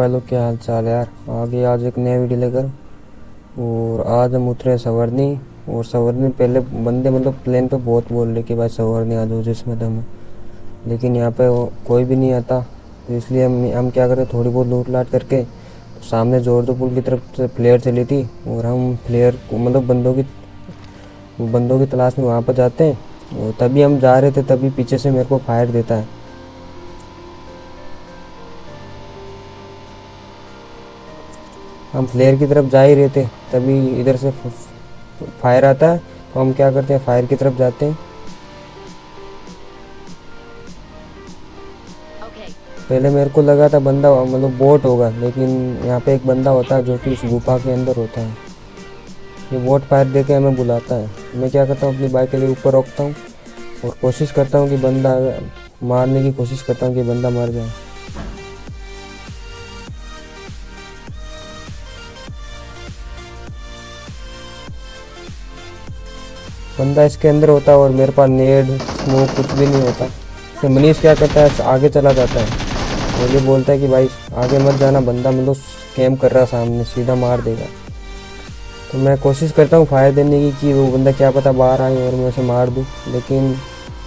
भाई लोग, क्या हाल चाल है यार। आगे आज एक नया वीडियो लेकर। और आज हम उतरे सवर्णी। और सवर्णी पहले बंदे मतलब प्लेन पे बहुत बोल रहे कि भाई सवर्णी आ जाओ जिसमें दम है, लेकिन यहाँ पे कोई भी नहीं आता। तो इसलिए हम क्या करें, थोड़ी बहुत लूट लाट करके सामने जोरदो पुल की तरफ से फ्लेयर चली थी। और हम फ्लेयर को मतलब बंदों की तलाश में वहाँ पर जाते हैं। और तभी हम जा रहे थे, तभी पीछे से मेरे को फायर देता है। हम फ्लेयर की तरफ जा ही रहे थे, तभी इधर से फायर आता है। तो हम क्या करते हैं, फायर की तरफ जाते हैं। पहले मेरे को लगा था बंदा मतलब बोट होगा, लेकिन यहाँ पे एक बंदा होता है जो कि इस गुफा के अंदर होता है। ये बोट फायर देके हमें बुलाता है। मैं क्या करता हूँ, अपनी बाइक के लिए ऊपर रोकता हूँ और कोशिश करता हूँ कि बंदा मारने की कोशिश करता हूँ कि बंदा मर जाए। बंदा इसके अंदर होता है और मेरे पास नेड स्मोक कुछ भी नहीं होता। तो मनीष क्या करता है, आगे चला जाता है और ये बोलता है कि भाई आगे मत जाना, बंदा मतलब कैम कर रहा है सामने, सीधा मार देगा। तो मैं कोशिश करता हूँ फायर देने की कि वो बंदा क्या पता बाहर आए और मैं उसे मार दूँ, लेकिन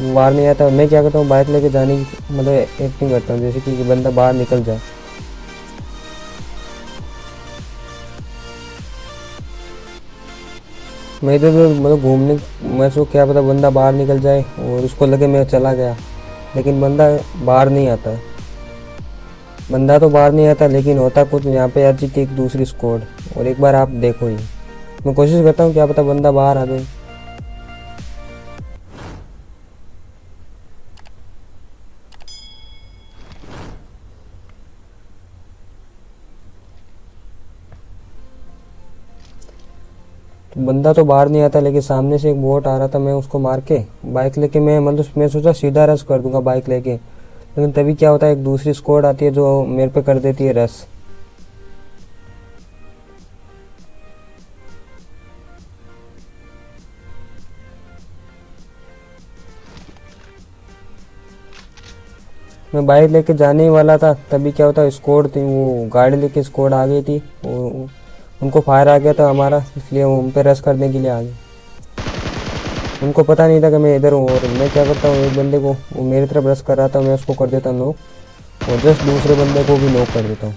वो बाहर नहीं आता। मैं क्या करता हूँ, बाइक लेके जाने की मतलब एक्टिंग करता हूँ जैसे कि बंदा बाहर निकल जाए। मैं इधर उधर मतलब घूमने, मैं सोच क्या पता बंदा बाहर निकल जाए और उसको लगे मैं चला गया, लेकिन बंदा बाहर नहीं आता है। बंदा तो बाहर नहीं आता, लेकिन होता कुछ यहाँ पे आ जाती एक दूसरी स्क्वाड। और एक बार आप देखो, ये मैं कोशिश करता हूँ क्या पता बंदा बाहर आ जाए। तो बंदा तो बाहर नहीं आता, लेकिन सामने से एक बोट आ रहा था। मैं उसको मार के बाइक लेके मैं मतलब मैं सोचा सीधा रश कर दूंगा बाइक लेके, लेकिन तभी क्या होता है, एक दूसरी स्क्वाड आती है जो मेरे पे कर देती है रश। मैं बाइक लेके जाने ही वाला था, तभी क्या होता है, स्क्वाड थी, वो गाड़ी लेके स्क्वाड आ गई थी। और उनको फायर आ गया था हमारा, इसलिए वो उन पे रश करने के लिए आ गए। उनको पता नहीं था कि मैं इधर हूँ। और मैं क्या करता हूँ, एक बंदे को वो मेरी तरफ रश कर रहा था, मैं उसको कर देता हूँ नॉक, और जस्ट दूसरे बंदे को भी नॉक कर देता हूँ।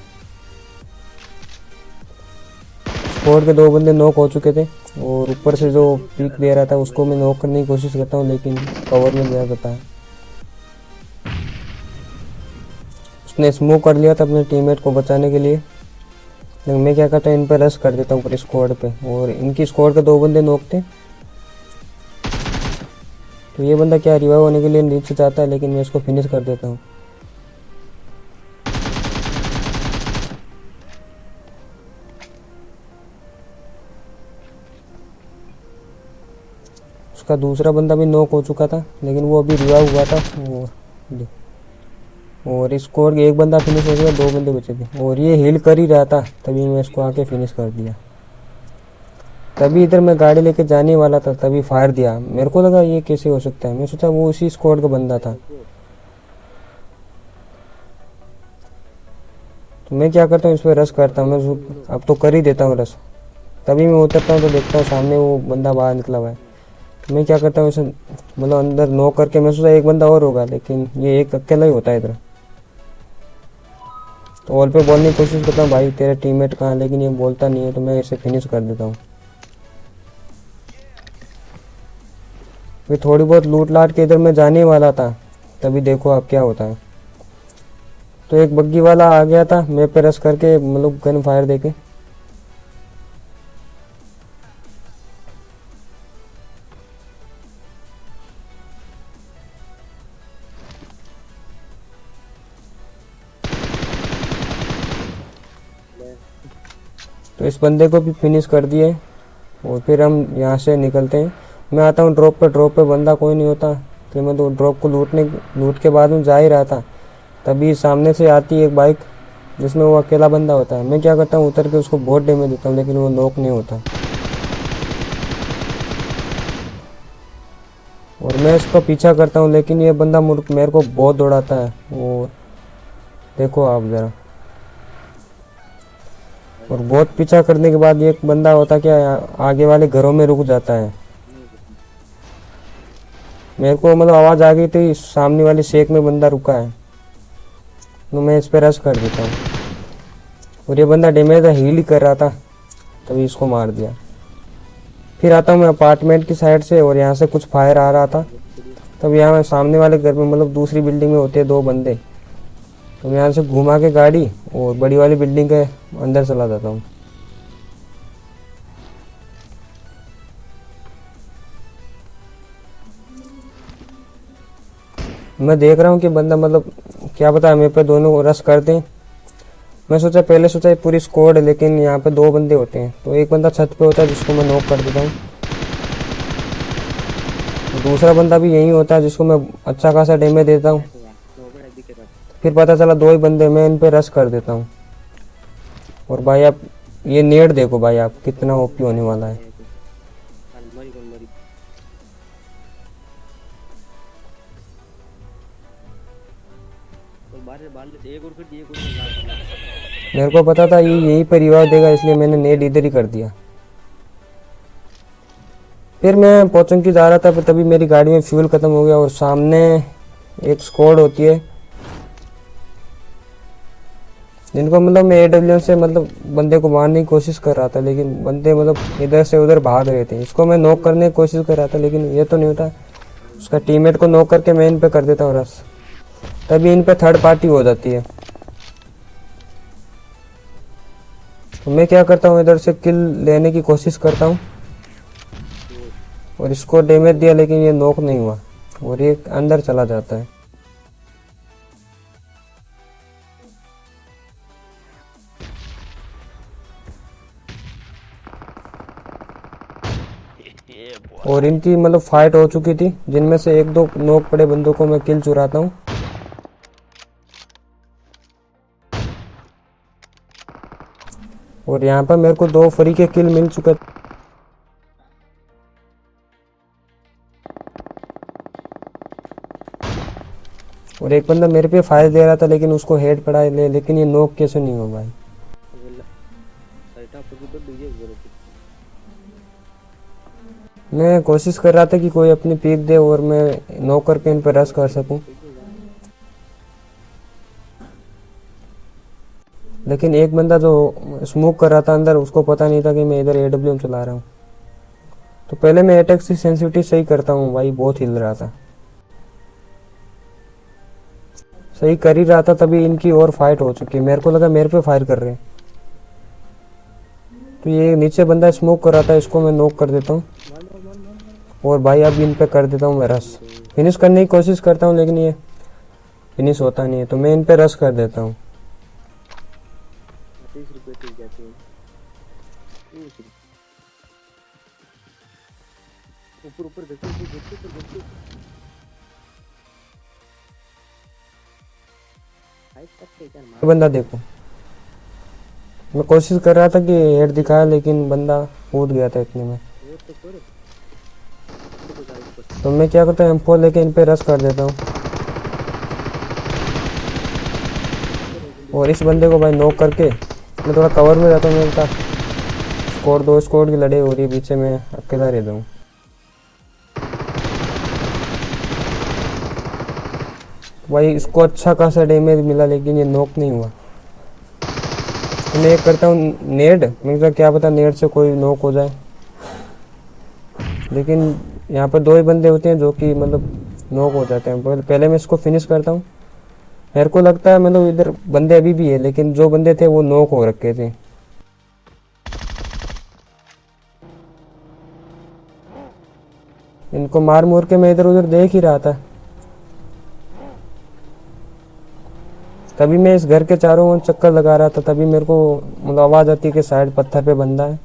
स्क्वाड के दो बंदे नॉक हो चुके थे, और ऊपर से जो पीक दे रहा था उसको मैं नॉक करने की कोशिश करता हूँ, लेकिन कवर में गया जाता है। उसने स्मोक कर लिया था अपने टीममेट को बचाने के लिए, लेकिन मैं क्या करता हूँ, इन पर रश कर देता हूँ पूरी स्क्वाड पे। और इनकी स्क्वाड के दो बंदे नॉक थे। तो ये बंदा क्या रिवाइव होने के लिए नीचे जाता है, लेकिन मैं इसको फिनिश कर देता हूँ। उसका दूसरा बंदा भी नॉक हो चुका था, लेकिन वो अभी रिवाइव हुआ था। और स्कोर एक बंदा फिनिश हो गया, दो बंदे बचे थे, और ये हील कर ही रहा था, तभी मैं इसको आके फिनिश कर दिया। तभी इधर मैं गाड़ी लेके जाने वाला था, तभी फायर दिया। मेरे को लगा ये कैसे हो सकता है, मैं सोचा वो उसी स्क्वाड का बंदा था। तो मैं क्या करता हूँ, इस पर रश करता हूँ। मैं अब तो कर ही देता हूँ रश। तभी मैं उतरता हूँ तो देखता हूँ सामने वो बंदा बाहर निकला हुआ है। तो मैं क्या करता हूँ, इसे मतलब अंदर नॉक करके, मैं सोचा एक बंदा और होगा, लेकिन ये एक अकेला ही होता है इधर। तो वॉल पे बोलने की कोशिश करता हूँ, भाई तेरा टीममेट कहाँ है, लेकिन ये बोलता नहीं है, तो मैं इसे फिनिश कर देता हूँ। फिर थोड़ी बहुत लूट लाट के इधर मैं जाने वाला था, तभी देखो अब क्या होता है। तो एक बग्गी वाला आ गया था, मैं पे रश करके मतलब गन फायर देके। तो इस बंदे को भी फिनिश कर दिए, और फिर हम यहाँ से निकलते हैं। मैं आता हूँ ड्रॉप पे, ड्रॉप पे बंदा कोई नहीं होता। फिर मैं तो ड्रॉप को लूट के बाद में जा ही रहा था, तभी सामने से आती है एक बाइक जिसमें वो अकेला बंदा होता है। मैं क्या करता हूँ, उतर के उसको बहुत डैमेज देता हूँ, लेकिन वो नॉक नहीं होता। और मैं इसका पीछा करता हूँ, लेकिन ये बंदा मेरे को बहुत दौड़ाता है। और देखो आप ज़रा, और बहुत पीछा करने के बाद एक बंदा होता क्या आगे वाले घरों में रुक जाता है। मेरे को मतलब आवाज़ आ गई थी सामने वाली शेक में बंदा रुका है, तो मैं इस पे रश कर देता हूँ। और ये बंदा डैमेज हील ही कर रहा था, तभी इसको मार दिया। फिर आता हूँ मैं अपार्टमेंट की साइड से, और यहाँ से कुछ फायर आ रहा था। तब यहाँ सामने वाले घर में मतलब दूसरी बिल्डिंग में होते हैं 2 बंदे, तो मैं यहाँ से घुमा के गाड़ी और बड़ी वाली बिल्डिंग के अंदर चला जाता हूँ। मैं देख रहा हूँ कि बंदा मतलब क्या पता मेरे पे दोनों रश कर दें। मैं पहले सोचा ये पूरी स्क्वाड है, लेकिन यहाँ पे 2 बंदे होते हैं, तो एक बंदा छत पे होता है जिसको मैं नॉक कर देता हूँ, दूसरा बंदा भी यही होता है जिसको मैं अच्छा खासा डैमेज देता हूँ। फिर पता चला 2 ही बंदे, मैं इन पे रश कर देता हूँ। और भाई आप ये नेट देखो भाई, आप कितना ओपी होने वाला है। मेरे को पता था ये यहीं पर रिवाइव देगा, इसलिए मैंने नेट इधर ही कर दिया। फिर मैं पहुंचूंगी जा रहा था, फिर तभी मेरी गाड़ी में फ्यूल खत्म हो गया, और सामने एक स्क्वाड होती है जिनको मतलब मैं AWM से मतलब बंदे को मारने की कोशिश कर रहा था, लेकिन बंदे मतलब इधर से उधर भाग रहे थे। इसको मैं नॉक करने की कोशिश कर रहा था, लेकिन ये तो नहीं होता। उसका टीममेट को नॉक करके मैं इन पे कर देता हूँ रश, तभी इन पे थर्ड पार्टी हो जाती है। तो मैं क्या करता हूँ, इधर से किल लेने की कोशिश करता हूँ, और इसको डैमेज दिया, लेकिन ये नॉक नहीं हुआ और ये अंदर चला जाता है। और इनकी मतलब फाइट हो चुकी थी, जिनमें से 1-2 नॉक पड़े बंदों को मैं किल चुराता हूँ। और यहाँ पर मेरे को 2 फ्री के किल मिल चुके। और एक बंदा मेरे पे फायर दे रहा था, लेकिन उसको हेड पड़ा है लेकिन ये नॉक कैसे नहीं हो भाई। मैं कोशिश कर रहा था कि कोई अपनी पीक दे और मैं नॉक करके इन पर रश कर सकूं, लेकिन एक बंदा जो स्मोक कर रहा था अंदर, उसको पता नहीं था कि मैं इधर AWM चला रहा हूँ। तो पहले मैं अटैक की सेंसिटिविटी सही करता हूँ भाई, बहुत हिल रहा था। सही कर ही रहा था, तभी इनकी और फाइट हो चुकी है। मेरे को लगा मेरे पे फायर कर रहे हैं, तो ये नीचे बंदा स्मोक कर रहा था, इसको मैं नॉक कर देता हूँ। और भाई अब इन पे कर देता हूँ मैं रश, फिनिश करने की कोशिश करता हूँ, लेकिन ये फिनिश होता नहीं है, तो मैं इन पे रश कर देता हूँ। बंदा देखो, मैं कोशिश कर रहा था कि हेड दिखाया, लेकिन बंदा कूद गया था इतने में। तो मैं क्या करता हूँ, M4 लेके इन पे रश कर देता हूँ, और इस बंदे को भाई नॉक करके मैं थोड़ा कवर में जाता हूँ। मेरे स्कोर 2 स्कोर की लड़ाई हो रही है, पीछे मैं अकेला रहता हूँ। भाई इसको अच्छा खासा डैमेज मिला, लेकिन ये नॉक नहीं हुआ। तो मैं एक करता हूँ नेड, मुझे क्या पता नेड से कोई नॉक हो जाए, लेकिन यहाँ पर 2 ही बंदे होते हैं जो कि मतलब नॉक हो जाते हैं। पहले मैं इसको फिनिश करता हूँ। मेरे को लगता है मतलब इधर बंदे अभी भी है, लेकिन जो बंदे थे वो नॉक हो रखे थे। इनको मार मोर के मैं इधर उधर देख ही रहा था, तभी मैं इस घर के चारों ओर चक्कर लगा रहा था, तभी मेरे को मतलब आवाज आती है कि साइड पत्थर पे बंदा है।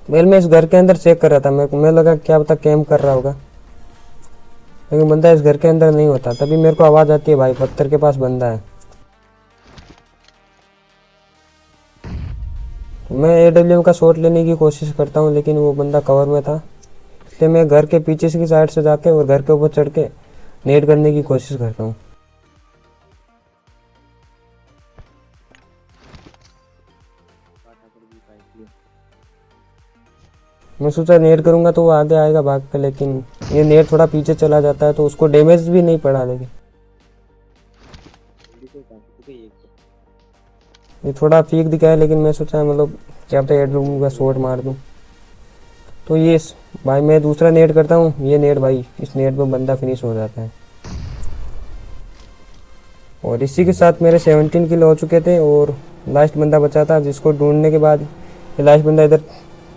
वेल मैं इस घर के अंदर चेक कर रहा था, मैं लगा क्या पता कैंप कर रहा होगा, लेकिन बंदा इस घर के अंदर नहीं होता। तभी मेरे को आवाज आती है भाई पत्थर के पास बंदा है। मैं AWM का शॉट लेने की कोशिश करता हूँ, लेकिन वो बंदा कवर में था, इसलिए मैं घर के पीछे की साइड से जाके और घर के ऊपर चढ़ के नेट करने की कोशिश करता हूँ। मैं सोचा नेट करूँगा तो वो आगे आएगा भाग कर, लेकिन ये नेट थोड़ा पीछे चला जाता है तो उसको डैमेज भी नहीं पड़ा। लेकिन ये थोड़ा फीक दिखा है, लेकिन मैं सोचा मतलब क्या पता हेड रूम का शॉट मार दूँ। तो ये भाई मैं दूसरा नेट करता हूँ, ये नेट भाई इस नेट पे बंदा फिनिश हो जाता है। और इसी के साथ मेरे 17 किल हो चुके थे और लास्ट बंदा बचा था, जिसको ढूंढने के बाद ये लास्ट बंदा इधर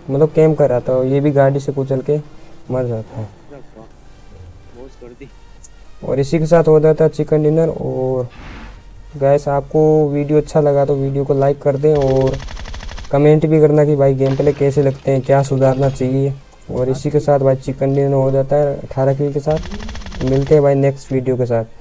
मतलब कैंप कर रहा था और ये भी गाड़ी से कुचल के मर जाता है। और इसी के साथ हो जाता है चिकन डिनर। और गैस आपको वीडियो अच्छा लगा तो वीडियो को लाइक कर दें और कमेंट भी करना कि भाई गेम प्ले कैसे लगते हैं, क्या सुधारना चाहिए। और इसी के साथ भाई चिकन डिनर हो जाता है 18 किल के साथ। मिलते हैं भाई नेक्स्ट वीडियो के साथ।